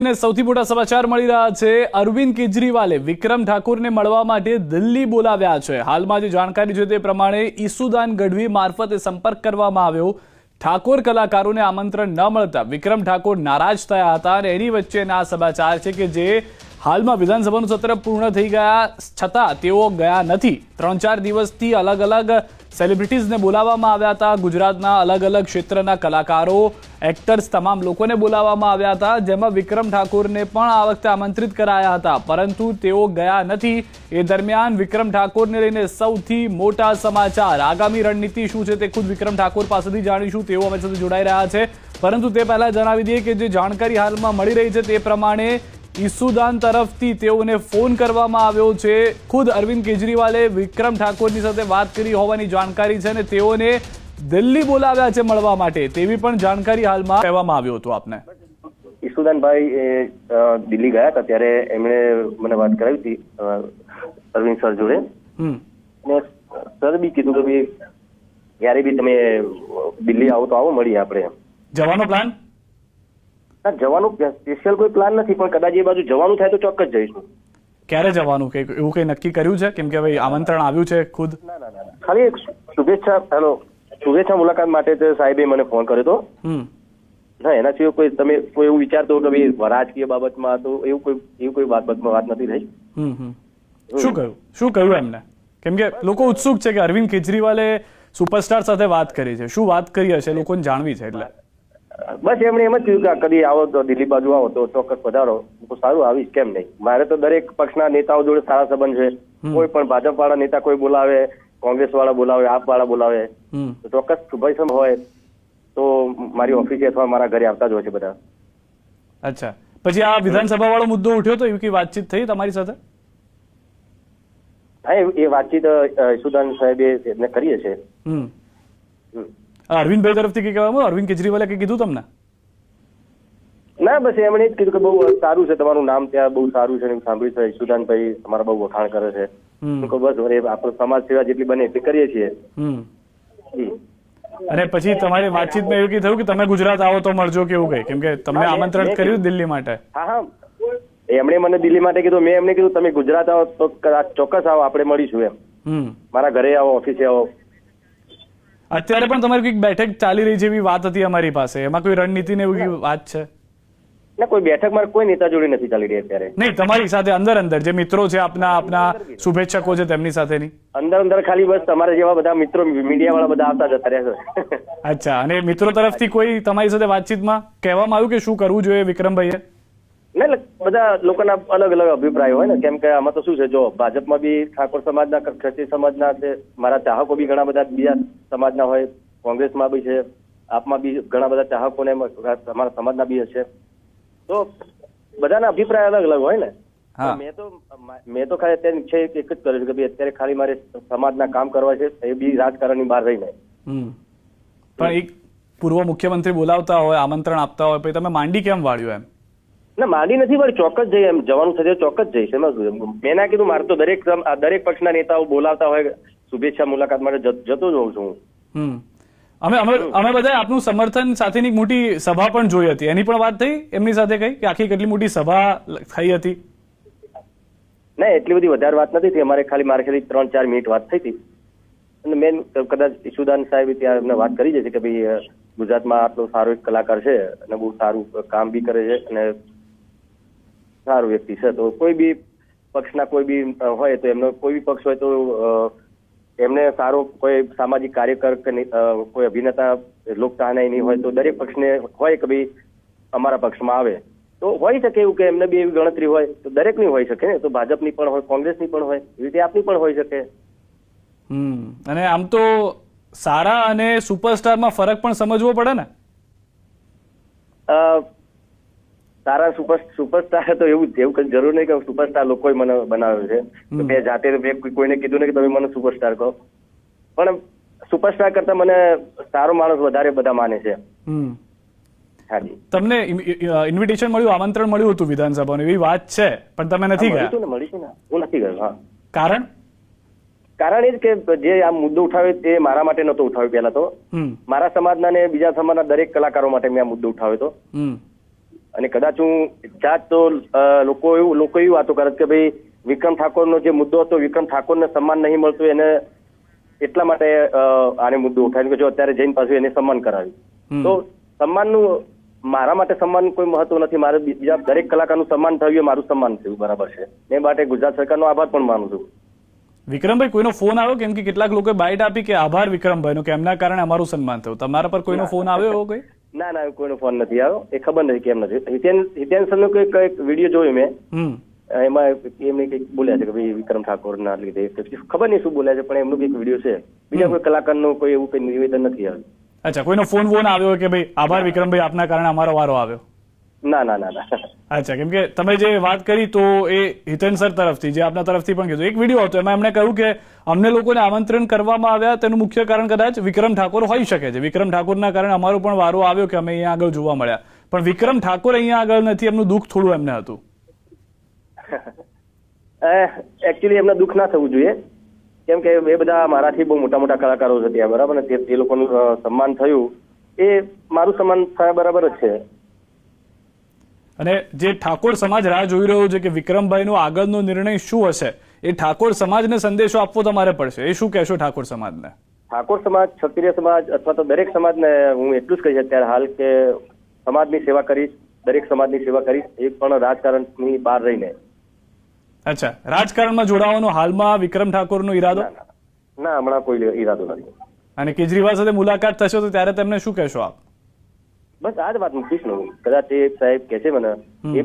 સૌથી મોટા સમાચાર મળી રહ્યા છે। અરવિંદ કેજરીવાલે વિક્રમ ઠાકોરને મળવા માટે દિલ્હી બોલાવ્યા છે। હાલમાં જે જાણકારી છે તે પ્રમાણે ઈસુદાન ગઢવી મારફતે સંપર્ક કરવામાં આવ્યો। ઠાકોર કલાકારોને આમંત્રણ ન મળતા વિક્રમ ઠાકોર નારાજ થયા હતા અને એની વચ્ચેના સમાચાર છે કે જે હાલમાં વિધાનસભાનું સત્ર પૂર્ણ થઈ ગયા છતાં તેઓ ગયા નથી। 3-4 દિવસથી અલગ અલગ સેલિબ્રિટીઝને બોલાવવામાં આવ્યા હતા। ગુજરાતના અલગ અલગ ક્ષેત્રના કલાકારો, એક્ટર્સ, તમામ લોકોને બોલાવવામાં આવ્યા હતા, જેમાં વિક્રમ ઠાકોરને પણ આ વખતે આમંત્રિત કરાયા હતા, પરંતુ તેઓ ગયા નથી। એ દરમિયાન વિક્રમ ઠાકોરને લઈને સૌથી મોટા સમાચાર। આગામી રણનીતિ શું છે તે ખુદ વિક્રમ ઠાકોર પાસેથી જાણીશું। તેઓ અમારી સાથે જોડાઈ રહ્યા છે, પરંતુ તે પહેલા જણાવી દઈએ કે જે જાણકારી હાલમાં મળી રહી છે તે પ્રમાણે ઈસુદાન તરફથી તેઓને ફોન કરવામાં આવ્યો છે। ખુદ અરવિંદ કેજરીવાલે વિક્રમ ઠાકોરની સાથે વાત કરી હોવાની જાણકારી છે અને તેઓને દિલ્હી બોલાવ્યા છે મળવા માટે, તેવી પણ જાણકારી હાલમાં કહેવામાં આવ્યું હતું। આપને ઈસુદાનભાઈ દિલ્હી ગયા હતા ત્યારે એમણે મને વાત કરાવી હતી અરવિંદ સર જોડે, અને સર બી કીધું કે ભાઈ ક્યારે બી તમે દિલ્હી આવો તો આવો, મળીએ આપણે। જવાનો પ્લાન? ના, જવાનું સ્પેશિયલ કોઈ પ્લાન નથી, પણ કદાચ એ બાજુ જવાનું થાય તો ચોક્કસ જઈશું। ક્યારે જવાનું કે એવું કઈ નક્કી કર્યું છે? કેમ કે ભાઈ આમંત્રણ આવ્યું છે ખુદ। ના, ખાલી એક શુભેચ્છા મુલાકાત માટે સાહેબે મને ફોન કર્યો હતો। ના, એના સિવાય કોઈ તમે કોઈ એવું વિચારતો કે ભાઈ રાજકીય બાબતમાં તો એવું કોઈ બાબતમાં વાત નથી થઈ। શું કહ્યું એમને? કેમ કે લોકો ઉત્સુક છે કે અરવિંદ કેજરીવાલે સુપરસ્ટાર સાથે વાત કરી છે, શું વાત કરી હશે લોકોને જાણવી છે, એટલે બસ એમણે એમ જ કહ્યું કે કદી આવો તો દિલ્હી બાજુ આવો તો ચોક્કસ પધારો। સારું, આવીશ, કેમ નહીં। મારે તો દરેક પક્ષના નેતાઓ જોડે સારા સંબંધ છે। કોઈ પણ ભાજપ વાળા નેતા કોઈ બોલાવે, કોંગ્રેસ વાળા બોલાવે, આપ વાળા બોલાવે તો ચોક્કસ શુભેચ્છા હોય તો મારી ઓફિસે અથવા મારા ઘરે આવતા જ હોય છે બધા। અચ્છા, પછી આ વિધાનસભા વાળો મુદ્દો ઉઠ્યો તો એવી કઈ વાતચીત થઈ તમારી સાથે? હા, એ વાતચીત ઈસુદાન સાહેબે એમને કરીએ છે। અરવિંદભાઈ તરફથી કઈ કહેવામાં? અરવિંદ કેજરીવાલે કઈ કીધું તમને? ના, બસ એમણે જ કીધું કે બહુ સારું છે, તમારું નામ ત્યાં બહુ સારું છે, સાંભળ્યું છે, ઈસુદાનભાઈ તમારા બહુ વખાણ કરે છે। બસ આપણો સમાજ સેવા જેટલી બને એટલી કરીએ છીએ। અને પછી તમારી વાતચીતમાં એવું કઈ થયું કે તમે ગુજરાત આવો તો મળજો કે એવું કઈ? કેમ કે તમને આમંત્રણ કર્યું દિલ્હી માટે? હા, એમણે મને દિલ્હી માટે કીધું, મેં એમને કીધું તમે ગુજરાત આવો તો ચોક્કસ આવો, આપણે મળીશું એમ। મારા ઘરે આવો, ઓફિસે આવો। અત્યારે પણ તમારી કઈક બેઠક ચાલી રહી છે એવી વાત હતી અમારી પાસે, એમાં કોઈ રણનીતિ ને એવી વાત છે? ના, કોઈ બેઠક મારે કોઈ નેતા જોડે નથી ચાલી રહી અત્યારે। નહીં, તમારી સાથે અંદર જે મિત્રો છે, આપના શુભેચ્છકો છે તેમની સાથેની અંદર ખાલી બસ તમારા જેવા બધા મિત્રો, મીડિયા વાળા બધા આવતા જતા રહ્યા છે। અચ્છા, અને મિત્રો તરફથી કોઈ તમારી સાથે વાતચીતમાં કહેવામાં આવ્યું કે શું કરવું જોઈએ વિક્રમભાઈએ? ના, બધા લોકોના અલગ અલગ અભિપ્રાય હોય ને, કેમ કે આમાં તો શું છે, જો ભાજપમાં બી ઠાકોર સમાજના, ક્ષત્રિય સમાજના છે, મારા ચાહકો બી ઘણા બધા બીજા સમાજના હોય, કોંગ્રેસમાં બી છે, આપમાં બી ઘણા બધા ચાહકો ને અમારા સમાજના બી હશે, તો બધાના અભિપ્રાય અલગ અલગ હોય ને। મેં તો ખાલી અત્યારે ઈચ્છા એક જ કર્યું છે કે ભાઈ અત્યારે ખાલી મારે સમાજના કામ કરવા છે, એ બી રાજકારણની બહાર રહીને। પણ એક પૂર્વ મુખ્યમંત્રી બોલાવતા હોય, આમંત્રણ આપતા હોય, પછી તમે માંડી કેમ વાળ્યું એમ? ના, માંડી નથી વાળી, ચોક્કસ જઈએ, એમ જવાનું થશે ચોક્કસ જઈશ। મેં ના કીધું, મારે તો દરેક પક્ષના નેતાઓ બોલાવતા હોય શુભેચ્છા મુલાકાત માટે જતો જ હોઉં છું। અમે બધા આપનું સમર્થન સાથેની મોટી સભા પણ જોઈ હતી, એની પણ વાત થઈ એમની સાથે કઈ કે આખી કેટલી મોટી સભા થઈ હતી? ના, એટલી બધી વધારે વાત નથી થઈ, મારે ખાલી 3-4 મિનિટ વાત થઈ હતી, અને મેં કદાચ ઈસુદાન સાહેબ ત્યાં એમને વાત કરી છે કે ભાઈ ગુજરાતમાં આટલો સારો એક કલાકાર છે અને બહુ સારું કામ બી કરે છે અને સારું વ્યક્તિ છે, તો કોઈ બી પક્ષના કોઈ બી હોય તો એમનો કોઈ બી પક્ષ હોય તો એમને સારો કોઈ સામાજિક કાર્યકર કે કોઈ અભિનેતા લોકચાહના નહીં હોય તો દરેક પક્ષને હોય કે ભાઈ અમારા પક્ષમાં આવે તો હોઈ શકે એવું કે એમને બી એવી ગણતરી હોય તો દરેકની હોઈ શકે ને, તો ભાજપની પણ હોય, કોંગ્રેસની પણ હોય, એવી રીતે આપની પણ હોઈ શકે। અને આમ તો સારા અને સુપરસ્ટારમાં ફરક પણ સમજવો પડે ને? સારા સુપરસ્ટાર તો એવું કઈ જરૂર નહીં કે સુપરસ્ટાર લોકોએ મને બનાવ્યો છે, મેં જાતે કોઈને કીધું નહીં કે તમે મને સુપરસ્ટાર કહો, પણ સુપરસ્ટાર કરતા મને સારો માણસ વધારે બધા માને છે। તમને ઇન્વિટેશન મળ્યું, આમંત્રણ મળ્યું હતું વિધાનસભાનું એવી વાત છે, પણ તમે નથી ગયા? મળીશું ને, હું નથી ગયો। હા, કારણ એ જ કે જે આ મુદ્દો ઉઠાવ્યો તે મારા માટે નતો ઉઠાવ્યો, પહેલા તો મારા સમાજના ને બીજા સમાજના દરેક કલાકારો માટે મેં આ મુદ્દો ઉઠાવ્યો હતો। અને કદાચ હું જાત તો લોકો એવી વાતો કરે કે ભાઈ વિક્રમ ઠાકોરનો જે મુદ્દો હતો, વિક્રમ ઠાકોરને સન્માન નહીં મળતું, એને એટલા માટે આને મુદ્દો ઉઠાવ્યો કે જો અત્યારે જઈને પાછું એને સન્માન કરાવ્યું. તો સન્માનનું મારા માટે સન્માન કોઈ મહત્વ નથી. મારે બીજા દરેક કલાકારનું સન્માન થયું એ મારું સન્માન થયું, બરાબર છે. એ માટે ગુજરાત સરકારનો આભાર પણ માનું છું. વિક્રમભાઈ, કોઈનો ફોન આવ્યો? કેમ કે કેટલાક લોકોએ બાઇટ આપી કે આભાર વિક્રમભાઈનો, કે એમના કારણે અમારું સન્માન થયું. તમારા પર કોઈનો ફોન આવ્યો એવો કોઈ? ના ના, કોઈનો ફોન નથી આવ્યો. એ ખબર નથી કેમ નથી. હિતેન સરનો કઈક વિડીયો જોયો મેં, એમાં એમને કઈક બોલ્યા છે કે ભાઈ વિક્રમ ઠાકોરના લીધે, ખબર નહીં શું બોલ્યા છે, પણ એમનો કઈક વિડીયો છે. બીજા કોઈ કલાકારનું કોઈ એવું કઈ નિવેદન નથી આવ્યું. અચ્છા, કોઈનો ફોન આવ્યો કે ભાઈ આભાર વિક્રમભાઈ, આપના કારણે અમારો વારો આવ્યો? ના ના ના ના. અચ્છા, કેમ કે તમે જે વાત કરી તો એ હિતેન સર તરફથી, જે આપના તરફથી પણ કીધું, એક વિડીયો હતો એમાં એમણે કહ્યું કે અમને લોકોને આમંત્રણ કરવામાં આવ્યા, તેનું મુખ્ય કારણ કદાચ વિક્રમ ઠાકોર હોઈ શકે છે. વિક્રમ ઠાકોરના કારણે અમારો પણ વારો આવ્યો કે અમે અહીંયા આગળ જોવા મળ્યા, પણ વિક્રમ ઠાકોર અહીંયા આગળ નથી. એમનું દુઃખ થોડું એમને હતું. એકચ્યુઅલી એમને દુઃખ ના થવું જોઈએ, કેમ કે એ બધા મારાથી બહુ મોટા મોટા કલાકારો છે ત્યાં, બરાબર ને. તે લોકોનું સન્માન થયું એ મારું સન્માન થયા બરાબર જ છે. અને જે ઠાકોર સમાજ રાહ જોઈ રહ્યો છે કે વિક્રમભાઈનો આગળનો નિર્ણય શું હશે, એ ઠાકોર સમાજને સંદેશો આપવો તમારે પડશે. એ શું કહેશો ઠાકોર સમાજને? ઠાકોર સમાજ, ક્ષત્રિય સમાજ અથવા તો દરેક સમાજને હું એટલું જ કહીશ અત્યારે હાલ કે સમાજની સેવા કરીશ, દરેક સમાજની સેવા કરીશ, એક પણ રાજકારણની બહાર રહીને. અચ્છા, રાજકારણમાં જોડાવાનો હાલમાં વિક્રમ ઠાકોરનો ઈરાદો? ના, હમણાં કોઈ ઈરાદો નથી. અને કેજરીવાલ સાથે મુલાકાત થશે તો ત્યારે તેમને શું કહેશો આપ? બસ આ જ વાત મૂકીશ ને હું. કદાચ એ સાહેબ કે છે મને, એ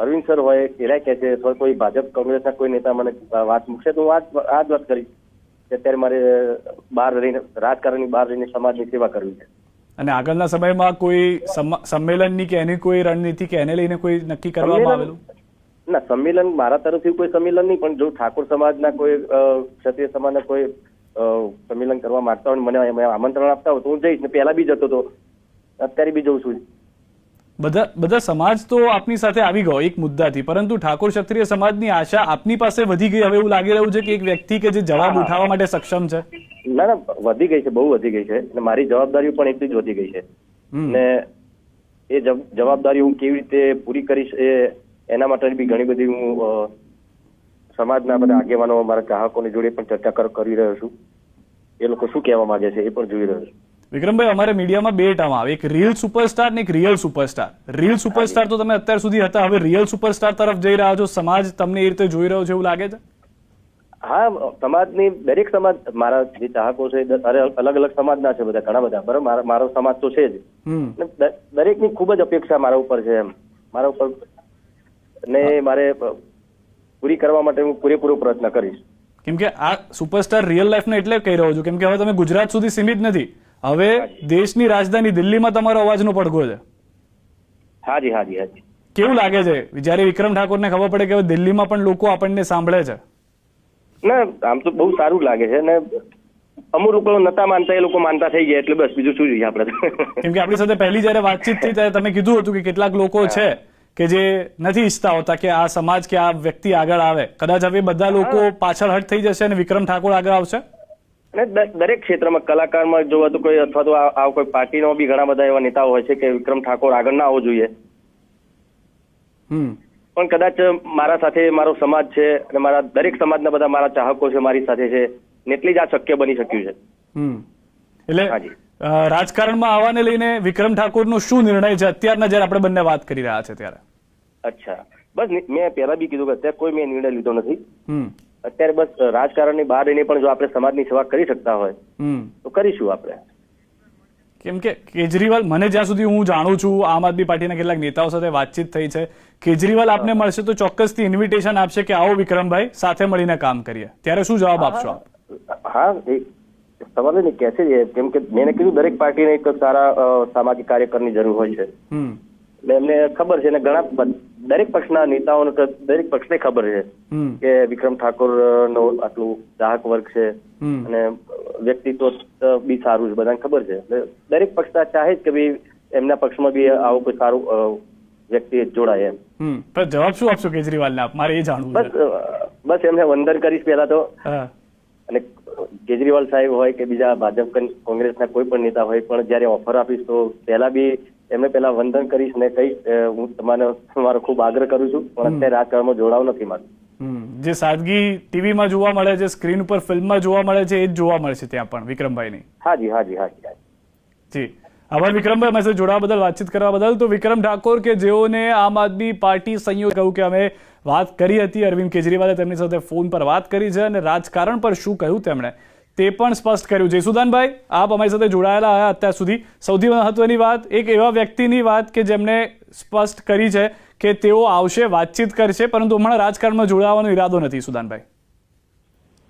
અરવિંદ સર હોય એરા કે છે, અથવા કોઈ ભાજપ કોંગ્રેસના કોઈ નેતા મને વાત મૂકશે તો હું આ જ વાત કરીશ કે અત્યારે મારે બહાર રહીને, રાજકારણની બહાર રહીને સમાજની સેવા કરવી છે. અને આગળના સમયમાં કોઈ સંમેલનની કે એની કોઈ રણનીતિ કે એને લઈને કોઈ નક્કી કરવામાં આવેલું? ના, સંમેલન મારા તરફથી કોઈ સંમેલન નહીં, પણ જો ઠાકોર સમાજના કોઈ ક્ષત્રિય સમાજના કોઈ સંમેલન કરવા માંગતા હોય, મને આમંત્રણ આપતા હોય તો હું જઈશ. ને પહેલા બી જતો હતો, અત્યારે બી જઉં છું. બધા સમાજ તો આપની સાથે આવી ગયો એક મુદ્દાથી, પરંતુ ઠાકોર ક્ષત્રિય સમાજની આશા આપની પાસે વધી ગઈ. હવે એવું લાગી રહ્યું છે કે એક વ્યક્તિ કે જે જવાબ ઉઠાવવા માટે સક્ષમ છે. ના ના, વધી ગઈ છે, બહુ વધી ગઈ છે. અને મારી જવાબદારીઓ પણ એટલી જ વધી ગઈ છે. ને એ જવાબદારી હું કેવી રીતે પૂરી કરીશ એના માટે બી ઘણી બધી હું સમાજના બધા આગેવાનો, મારા ચાહકોની જોડે પણ ચર્ચા કરી રહ્યો છું. એ લોકો શું કહેવા માંગે છે એ પણ જોઈ રહ્યો છું. વિક્રમભાઈ, અમારે મીડિયામાં બે ટર્મ આવે, એક રીલ સુપરસ્ટાર ને એક રિયલ સુપરસ્ટાર. રીલ સુપરસ્ટાર તો તમે અત્યાર સુધી હતા, હવે રિયલ સુપરસ્ટાર તરફ જઈ રહ્યા છો. સમાજ તમને એ રીતે જોઈ રહ્યો છે એવું લાગે છે? હા, સમાજની દરેક સમાજ, મારા જે ચાહકો છે અલગ અલગ સમાજના છે બધા, ઘણા બધા, બરાબર. મારો સમાજ તો છે જ. દરેકની ખૂબ જ અપેક્ષા મારા ઉપર છે, એમ મારા ઉપર, ને મારે પૂરી કરવા માટે હું પૂરેપૂરો પ્રયત્ન કરીશ. કેમ કે આ સુપરસ્ટાર રિયલ લાઈફને એટલે કહી રહ્યો છું કેમ કે હવે તમે ગુજરાત સુધી સીમિત નથી, હવે દેશની રાજધાની દિલ્હીમાં તમારો અવાજનો પડઘો છે. હાજી હાજી હાજી. કેવું લાગે છે જયારે વિક્રમ ઠાકોરને ખબર પડે કે હવે દિલ્હીમાં પણ લોકો આપણને સાંભળે છે? ના, આમ તો બહુ સારું લાગે છે. ને અમુક લોકો નતા માનતા, એ લોકો માનતા થઈ ગયા, એટલે બસ બીજું શું જોઈએ આપણે. કેમ કે આપણી સાથે પહેલી જયારે વાતચીત થઈ ત્યારે તમે કીધું હતું કે કેટલાક લોકો છે કે જે નથી ઈચ્છતા હોતા કે આ સમાજ કે આ વ્યક્તિ આગળ આવે. કદાચ હવે બધા લોકો પાછળ હટ થઈ જશે અને વિક્રમ ઠાકોર આગળ આવશે. અને દરેક ક્ષેત્રમાં, કલાકારમાં જોવા તો કોઈ, અથવા તો આ કોઈ પાર્ટીનો બી ઘણા બધા એવા નેતાઓ હોય છે કે વિક્રમ ઠાકોર આગળ ના આવવો જોઈએ. પણ કદાચ મારા સાથે મારો સમાજ છે અને મારા દરેક સમાજના બધા મારા ચાહકો છે, મારી સાથે છે, ને એટલી જ આ શક્ય બની શક્યું છે. એટલે રાજકારણમાં આવવાને લઈને વિક્રમ ઠાકોરનો શું નિર્ણય છે અત્યારના જયારે આપણે બંને વાત કરી રહ્યા છે ત્યારે? અચ્છા, બસ મેં પહેલા બી કીધું કે અત્યારે કોઈ મેં નિર્ણય લીધો નથી. અત્યારે બસ રાજકારણની બહાર રહીને પણ જો આપણે સમાજની સેવા કરી શકતા હોય તો કરીશું આપણે. કેમ કે કેજરીવાલ, મને જ્યાં સુધી હું જાણું છું, આમ આદમી પાર્ટીના કેટલાક નેતાઓ સાથે વાતચીત થઈ છે, કેજરીવાલ આપને મળશે તો ચોક્કસથી ઇન્વિટેશન આપશે કે આવો વિક્રમભાઈ સાથે મળીને કામ કરીએ. ત્યારે શું જવાબ આપશો આપ? હા, સવાલ નહીં કહેશે, કેમ કે મેં કીધું દરેક પાર્ટીને એક સારા સામાજિક કાર્યકરની જરૂર હોય છે. એમને ખબર છે, ને ઘણા દરેક પક્ષના નેતાઓને, દરેક પક્ષને ખબર છે કે વિક્રમ ઠાકોર નો આટલું ચાહક વર્ગ છે અને વ્યક્તિત્વ બી સારું છે, બધાને ખબર છે. એટલે દરેક પક્ષના ચાહે જ કે ભાઈ એમના પક્ષમાં બી આવો કોઈ સારું વ્યક્તિ જોડાય એમ. પણ જવાબ શું આપશો કેજરીવાલને આપ? મારે એ જાણવું છે. બસ એમને વંદન કરીશ પહેલા તો. અને કેજરીવાલ સાહેબ હોય કે બીજા ભાજપ કોંગ્રેસના કોઈ પણ નેતા હોય, પણ જયારે ઓફર આપીશ તો પહેલા બી એમને પહેલા વંદન કરીશ ને કહીશ હું તમારો ખૂબ આગ્રહ કરું છું, પણ અત્યારે રાજકારણમાં જોડાવું નથી મારું. જે સાદગી ટીવીમાં જોવા મળે છે, સ્ક્રીન ઉપર ફિલ્મમાં જોવા મળે છે, એ જ જોવા મળે છે ત્યાં પણ વિક્રમભાઈની. હાજી હાજી હાજી હાજી જી આભાર વિક્રમભાઈ, અમારી સાથે જોડાવા બદલ, વાતચીત કરવા બદલ. તો વિક્રમ ઠાકોર કે જેઓને આમ આદમી પાર્ટી સંયોગ કહ્યું કે અમે વાત કરી હતી, અરવિંદ કેજરીવાલે તેમની સાથે ફોન પર વાત કરી છે અને રાજકારણ પર શું કહ્યું તેમણે તે પણ સ્પષ્ટ કર્યું. જયસુદાનભાઈ, આપ અમારી સાથે જોડાયેલા આવ્યા અત્યાર સુધી. સૌથી મહત્વની વાત, એક એવા વ્યક્તિની વાત કે જેમણે સ્પષ્ટ કરી છે કે તેઓ આવશે, વાતચીત કરશે, પરંતુ હમણાં રાજકારણમાં જોડાવાનો ઈરાદો નથી. સુદાનભાઈ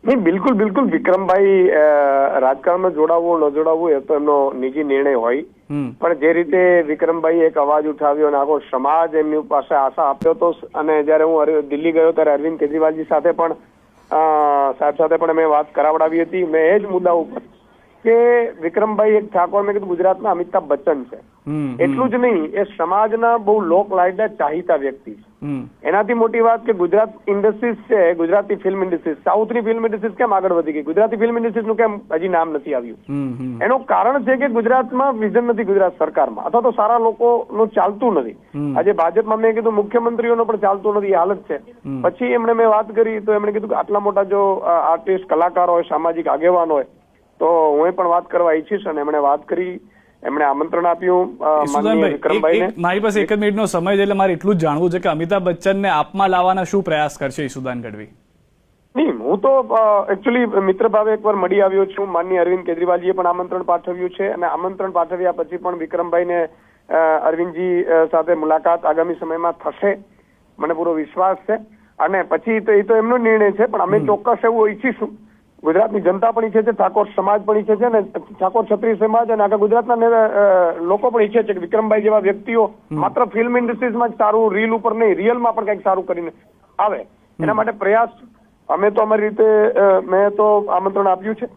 નહીં, બિલકુલ બિલકુલ વિક્રમભાઈ રાજકારણમાં જોડાવવું ન જોડાવવું એ તો એમનો નિજી નિર્ણય હોય, પણ જે રીતે વિક્રમભાઈ એક અવાજ ઉઠાવ્યો અને આખો સમાજ એમની પાસે આશા આપ્યો હતો, અને જયારે હું દિલ્હી ગયો ત્યારે અરવિંદ કેજરીવાલજી સાથે પણ સાહેબ સાથે પણ મેં વાત કરાવડાવી હતી. મેં એ જ મુદ્દા ઉપર કે વિક્રમભાઈ એક ઠાકોર, મેં કીધું ગુજરાતના અમિતાભ બચ્ચન છે, એટલું જ નહીં એ સમાજના બહુ લોક લાડના ચાહીતા વ્યક્તિ છે. એનાથી મોટી વાત કે ગુજરાત ઇન્ડસ્ટ્રીઝ છે, ગુજરાતી ફિલ્મ ઇન્ડસ્ટ્રીઝ, સાઉથની ફિલ્મ ઇન્ડસ્ટ્રીઝ કેમ આગળ વધી ગઈ, ગુજરાતી ફિલ્મ ઇન્ડસ્ટ્રીઝનું કેમ હજી નામ નથી આવ્યું? એનું કારણ છે કે ગુજરાતમાં વિઝન નથી, ગુજરાત સરકારમાં અથવા તો સારા લોકોનું ચાલતું નથી. આજે ભાજપમાં મેં કીધું મુખ્યમંત્રીઓનો પણ ચાલતું નથી, એ હાલત છે. પછી એમણે મેં વાત કરી તો એમણે કીધું કે આટલા મોટા જો આર્ટિસ્ટ, કલાકાર હોય, સામાજિક આગેવાન હોય તો હું પણ વાત કરવા ઈચ્છીશ, અને એમણે વાત કરી, એમણે આમંત્રણ આપ્યું માનનીય વિક્રમભાઈને. મારી પાસે 1 મિનિટનો સમય છે એટલે મારે એટલું જ જાણવું છે કે અમિતાભ બચ્ચનને આપમાં લાવવાના શું પ્રયાસ કરશે ઈસુદાન ગઢવી? નહીં, હું તો એકચ્યુઅલી મિત્ર ભાવે એકવાર મળી આવ્યો છું. માનનીય અરવિંદ કેજરીવાલજીએ પણ આમંત્રણ પાઠવ્યું છે, અને આમંત્રણ પાઠવ્યા પછી પણ વિક્રમભાઈને અરવિંદજી સાથે મુલાકાત આગામી સમયમાં થશે, મને પૂરો વિશ્વાસ છે. અને પછી તો એ તો એમનો નિર્ણય છે, પણ અમે ચોક્કસ એવું ઈચ્છીશું, ગુજરાતની જનતા પણ ઈચ્છે છે, ઠાકોર સમાજ પણ ઈચ્છે છે, અને ઠાકોર ક્ષત્રિય સમાજ અને આખા ગુજરાતના લોકો પણ ઈચ્છે છે કે વિક્રમભાઈ જેવા વ્યક્તિઓ માત્ર ફિલ્મ ઇન્ડસ્ટ્રીઝમાં જ સારું, રીલ ઉપર નહીં, રિયલમાં પણ કંઈક સારું કરીને આવે, એના માટે પ્રયાસ અમે તો અમારી રીતે મેં તો આમંત્રણ આપ્યું છે.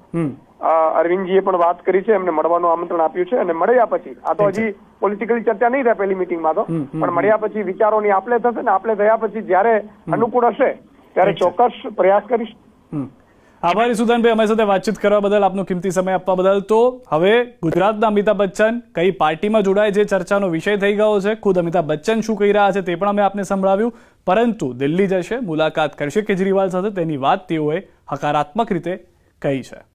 અરવિંદજીએ પણ વાત કરી છે, એમને મળવાનું આમંત્રણ આપ્યું છે, અને મળ્યા પછી આ તો હજી પોલિટિકલી ચર્ચા નહીં થાય પહેલી મિટિંગમાં તો, પણ મળ્યા પછી વિચારોની આપલે થશે, ને આપલે થયા પછી જયારે અનુકૂળ હશે ત્યારે ચોક્કસ પ્રયાસ કરીશ. આભારી સુદાનભાઈ, અમારી સાથે વાતચીત કરવા બદલ, આપનો કિંમતી સમય આપવા બદલ. તો હવે ગુજરાતના અમિતાભ બચ્ચન કઈ પાર્ટીમાં જોડાય છે ચર્ચાનો વિષય થઈ ગયો છે. ખુદ અમિતાભ બચ્ચન શું કહી રહ્યા છે તે પણ અમે આપને સંભળાવ્યું, પરંતુ દિલ્હી જશે, મુલાકાત કરશે કેજરીવાલ સાથે, તેની વાત તેઓએ હકારાત્મક રીતે કહી છે.